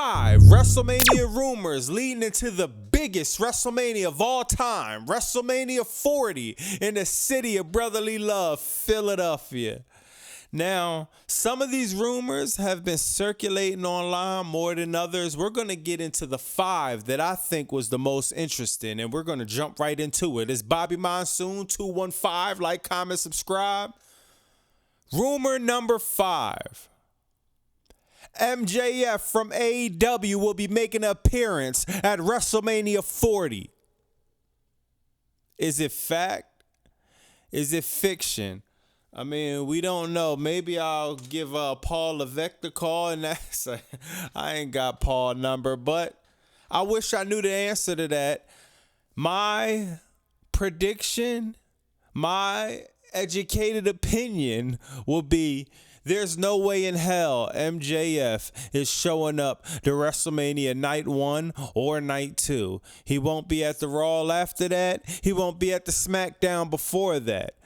5 WrestleMania rumors leading into the biggest WrestleMania of all time, WrestleMania 40 in the city of brotherly love, Philadelphia. Now, some of these rumors have been circulating online more than others. We're going to get into the 5 that I think was the most interesting, and we're going to jump right into it. It's Bobby Monsoon, 215. Like, comment, subscribe. Rumor number 5. MJF from AEW will be making an appearance at WrestleMania 40. Is it fact? Is it fiction? I mean, we don't know. Maybe I'll give Paul Levesque a call, and that's I ain't got Paul's number, but I wish I knew the answer to that. My prediction, my educated opinion will be there's no way in hell MJF is showing up to WrestleMania night 1 or night 2. He won't be at the Raw after that. He won't be at the SmackDown before that.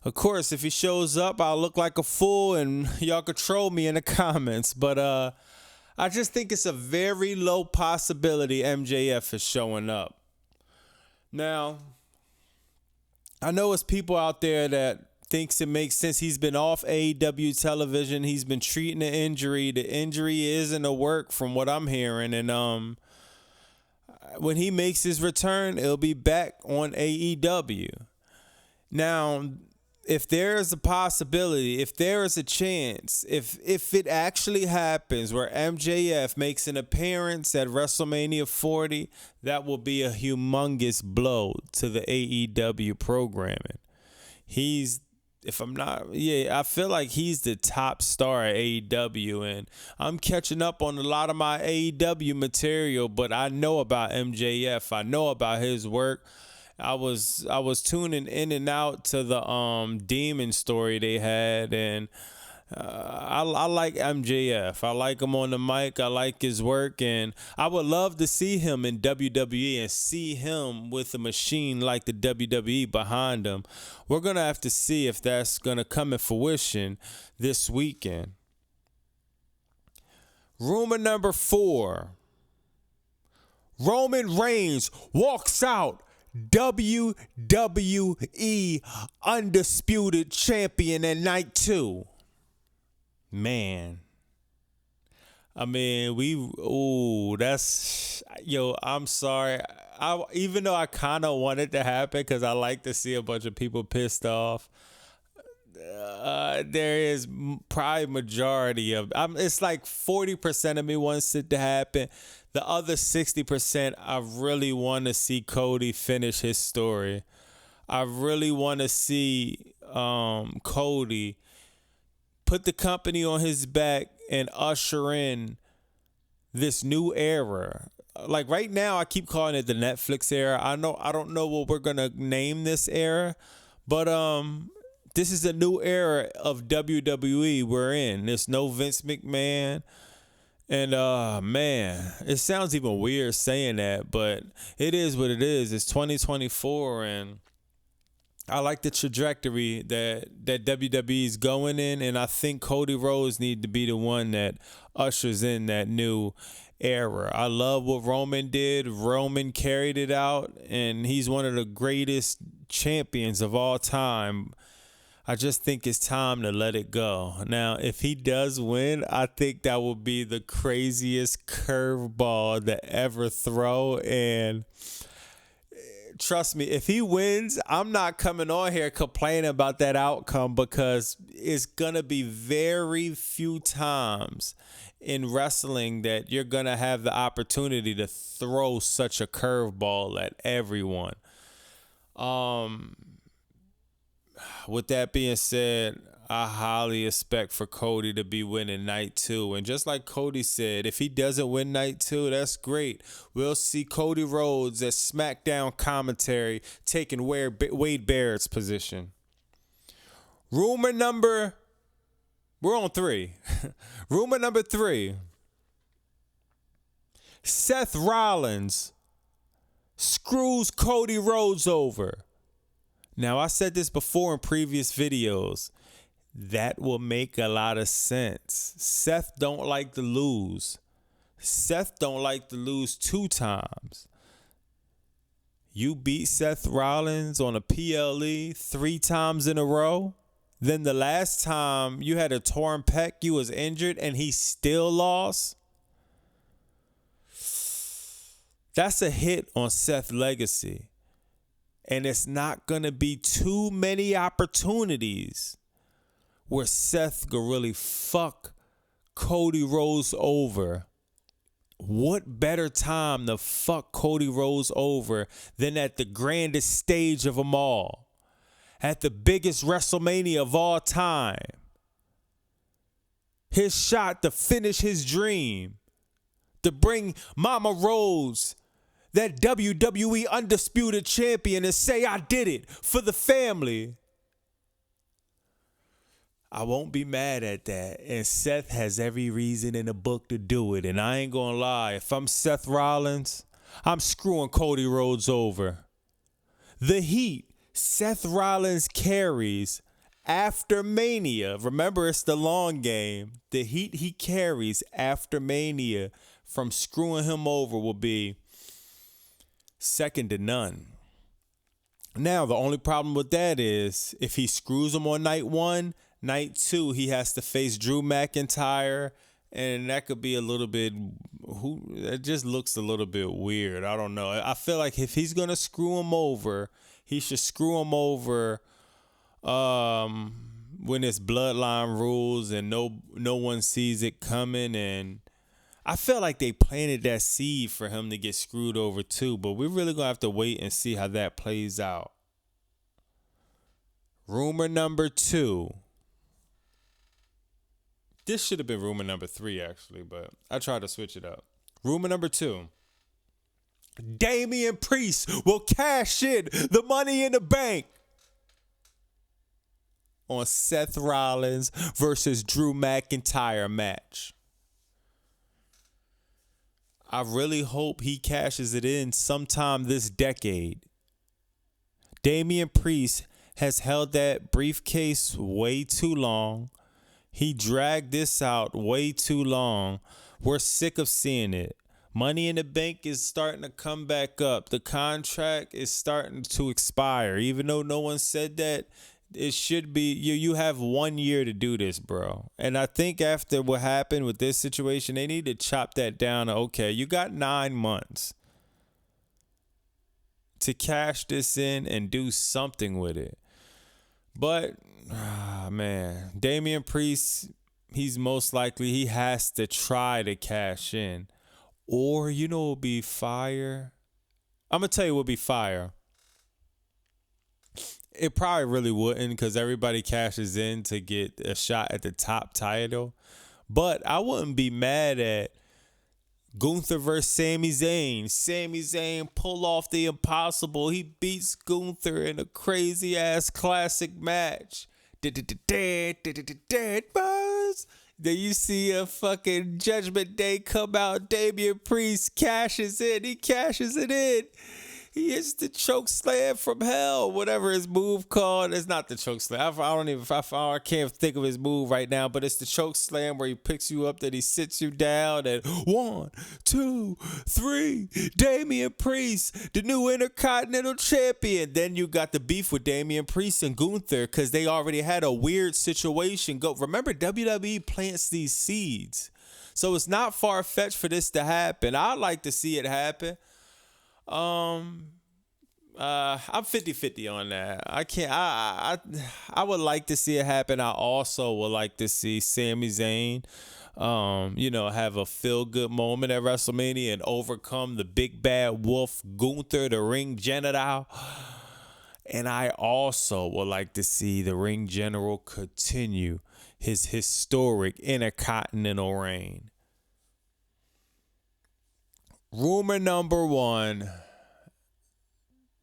Of course, if he shows up, I'll look like a fool and y'all could troll me in the comments. But I just think it's a very low possibility MJF is showing up. Now, I know it's people out there that thinks it makes sense. He's been off AEW television. He's been treating the injury. The injury isn't a work from what I'm hearing. And when he makes his return, it'll be back on AEW. Now, if there is a possibility, if there is a chance, if it actually happens where MJF makes an appearance at WrestleMania 40, that will be a humongous blow to the AEW programming. I feel like he's the top star at AEW, and I'm catching up on a lot of my AEW material, but I know about MJF. I know about his work. I was tuning in and out to the Demon story they had, and I like MJF. I like him on the mic. I like his work, and I would love to see him in WWE and see him with a machine like the WWE behind him. We're going to have to see if that's going to come in fruition this weekend. Rumor number 4. Roman Reigns walks out WWE Undisputed Champion at night 2. Man. I mean, I'm sorry. Even though I kind of want it to happen because I like to see a bunch of people pissed off, there is probably majority of, it's like 40% of me wants it to happen. The other 60%, I really want to see Cody finish his story. I really want to see Cody put the company on his back and usher in this new era. Like right now, I keep calling it the Netflix era. I don't know what we're gonna name this era, but this is a new era of WWE we're in. There's no Vince McMahon. And man, it sounds even weird saying that, but it is what it is. It's 2024, and I like the trajectory that WWE is going in, and I think Cody Rhodes need to be the one that ushers in that new era. I love what Roman did. Roman carried it out, and he's one of the greatest champions of all time. I just think it's time to let it go. Now, if he does win, I think that will be the craziest curveball to ever throw. And trust me, if he wins, I'm not coming on here complaining about that outcome because it's going to be very few times in wrestling that you're going to have the opportunity to throw such a curveball at everyone. With that being said, I highly expect for Cody to be winning night 2. And just like Cody said, if he doesn't win night 2, that's great. We'll see Cody Rhodes at SmackDown commentary taking Wade Barrett's position. We're on 3. Rumor number 3. Seth Rollins screws Cody Rhodes over. Now, I said this before in previous videos. That will make a lot of sense. Seth don't like to lose. Seth don't like to lose 2 times. You beat Seth Rollins on a PLE 3 times in a row. Then the last time you had a torn pec, you was injured, and he still lost. That's a hit on Seth's legacy. And it's not going to be too many opportunities where Seth could really fuck Cody Rhodes over. What better time to fuck Cody Rhodes over than at the grandest stage of them all? At the biggest WrestleMania of all time. His shot to finish his dream. To bring Mama Rhodes, that WWE Undisputed Champion, and say, I did it for the family. I won't be mad at that. And Seth has every reason in the book to do it. And I ain't gonna lie, if I'm Seth Rollins, I'm screwing Cody Rhodes over. The heat Seth Rollins carries after Mania, remember it's the long game, the heat he carries after Mania from screwing him over will be second to none. Now, the only problem with that is if he screws him on night 1, night 2, he has to face Drew McIntyre, and that could be a little bit, it just looks a little bit weird. I don't know. I feel like if he's going to screw him over, he should screw him over when it's Bloodline rules and no one sees it coming. And I feel like they planted that seed for him to get screwed over too, but we're really going to have to wait and see how that plays out. Rumor number 2. This should have been rumor number 3, actually, but I tried to switch it up. Rumor number 2. Damian Priest will cash in the Money in the Bank on Seth Rollins versus Drew McIntyre match. I really hope he cashes it in sometime this decade. Damian Priest has held that briefcase way too long. He dragged this out way too long. We're sick of seeing it. Money in the Bank is starting to come back up. The contract is starting to expire. Even though no one said that, it should be, you have 1 year to do this, bro. And I think after what happened with this situation, they need to chop that down to, okay, you got 9 months to cash this in and do something with it. But, man, Damian Priest, he's most likely, he has to try to cash in. Or, you know what would be fire? I'm going to tell you what would be fire. It probably really wouldn't because everybody cashes in to get a shot at the top title. But I wouldn't be mad at Gunther versus Sami Zayn. Sami Zayn pull off the impossible. He beats Gunther in a crazy-ass classic match. Then you see a fucking Judgment Day come out. Damian Priest cashes in. He cashes it in. He hits the choke slam from hell, whatever his move called. It's not the choke slam. I can't think of his move right now, but it's the choke slam where he picks you up, then he sits you down, and 1, 2, 3, Damian Priest, the new Intercontinental Champion. Then you got the beef with Damian Priest and Gunther because they already had a weird situation go. Remember, WWE plants these seeds, so it's not far-fetched for this to happen. I'd like to see it happen. I'm 50-50 on that. I would like to see it happen. I also would like to see Sami Zayn, have a feel-good moment at WrestleMania and overcome the big bad wolf Gunther, the ring general. And I also would like to see the ring general continue his historic Intercontinental reign. Rumor number 1.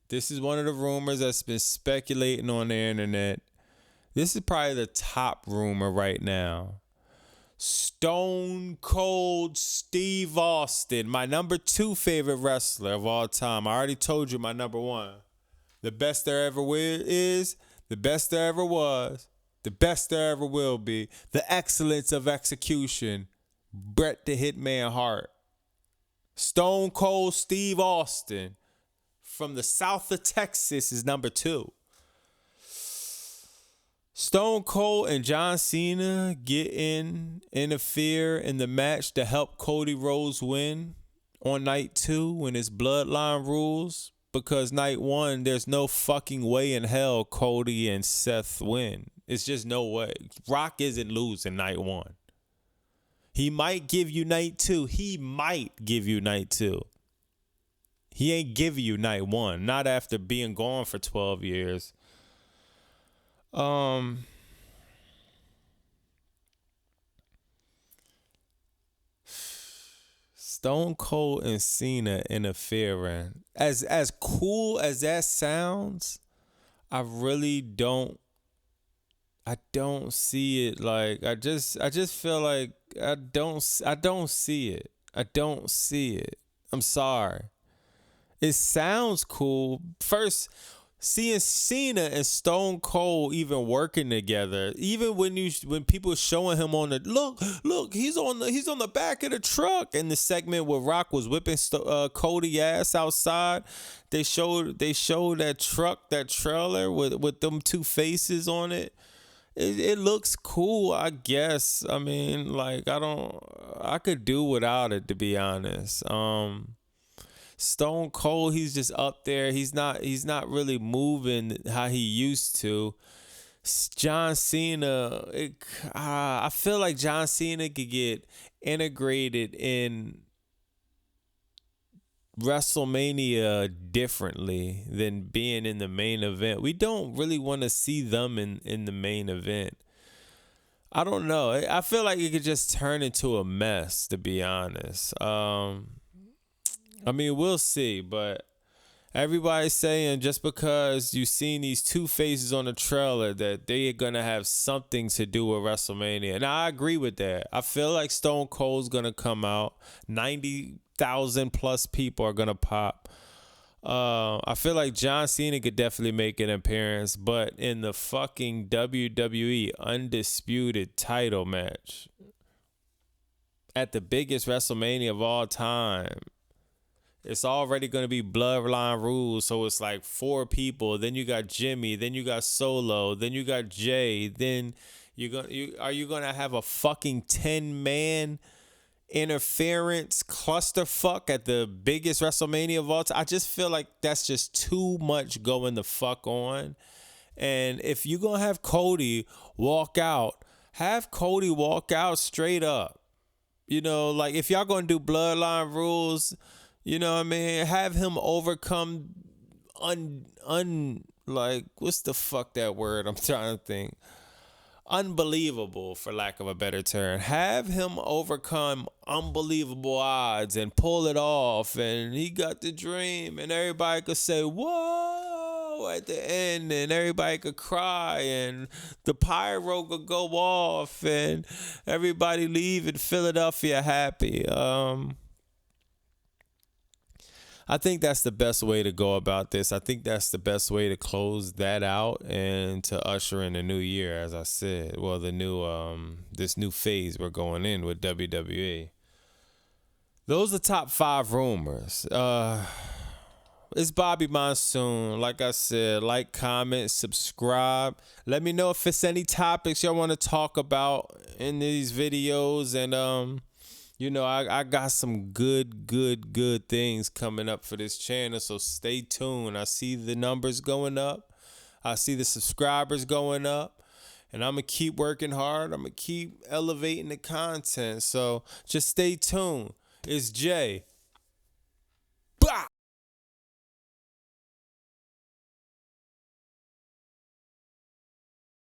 This is one of the rumors that's been speculating on the internet. This is probably the top rumor right now. Stone Cold Steve Austin, my number 2 favorite wrestler of all time. I already told you my number 1. The best there ever is, the best there ever was, the best there ever will be. The excellence of execution, Bret the Hitman Hart. Stone Cold Steve Austin from the south of Texas is number 2. Stone Cold and John Cena interfere in the match to help Cody Rhodes win on night 2 when it's Bloodline rules. Because night 1, there's no fucking way in hell Cody and Seth win. It's just no way. Rock isn't losing night 1. He might give you night 2. He might give you night 2. He ain't giving you night 1. Not after being gone for 12 years. Stone Cold and Cena interfering. As cool as that sounds, I really don't see it. Like I just feel like I don't see it. I don't see it. I'm sorry. It sounds cool. First, seeing Cena and Stone Cold even working together, even when people showing him on the look, he's on the back of the truck in the segment where Rock was whipping Cody ass outside. They showed that truck, that trailer with them 2 faces on it. It looks cool, I guess. I mean, like I could do without it, to be honest. Stone Cold, he's just up there. He's not really moving how he used to. John Cena, I feel like John Cena could get integrated in Wrestlemania differently than being in the main event. We don't really want to see them in the main event. I don't know. I feel like it could just turn into a mess, to be honest. I mean, we'll see, but everybody's saying just because you've seen these 2 faces on the trailer that they are going to have something to do with WrestleMania. And I agree with that. I feel like Stone Cold's going to come out. 90,000 plus people are going to pop. I feel like John Cena could definitely make an appearance, but in the fucking WWE Undisputed title match at the biggest WrestleMania of all time, it's already going to be Bloodline rules, so it's like 4 people. Then you got Jimmy. Then you got Solo. Then you got Jay. Then are you going to have a fucking 10-man interference clusterfuck at the biggest WrestleMania of all time? I just feel like that's just too much going the fuck on. And if you're going to have Cody walk out, have Cody walk out straight up. You know, like if y'all going to do Bloodline rules, you know what I mean? Have him overcome like, what's the fuck that word I'm trying to think? Unbelievable, for lack of a better term. Have him overcome unbelievable odds and pull it off, and he got the dream, and everybody could say, whoa, at the end, and everybody could cry, and the pyro could go off, and everybody leave in Philadelphia happy. I think that's the best way to go about this. I think that's the best way to close that out and to usher in the new year, as I said. Well, the new this new phase we're going in with WWE. Those are top 5 rumors. It's Bobby Monsoon. Like I said, like, comment, subscribe. Let me know if it's any topics y'all want to talk about in these videos, and you know, I got some good things coming up for this channel, so stay tuned. I see the numbers going up. I see the subscribers going up. And I'm going to keep working hard. I'm going to keep elevating the content. So just stay tuned. It's Jay.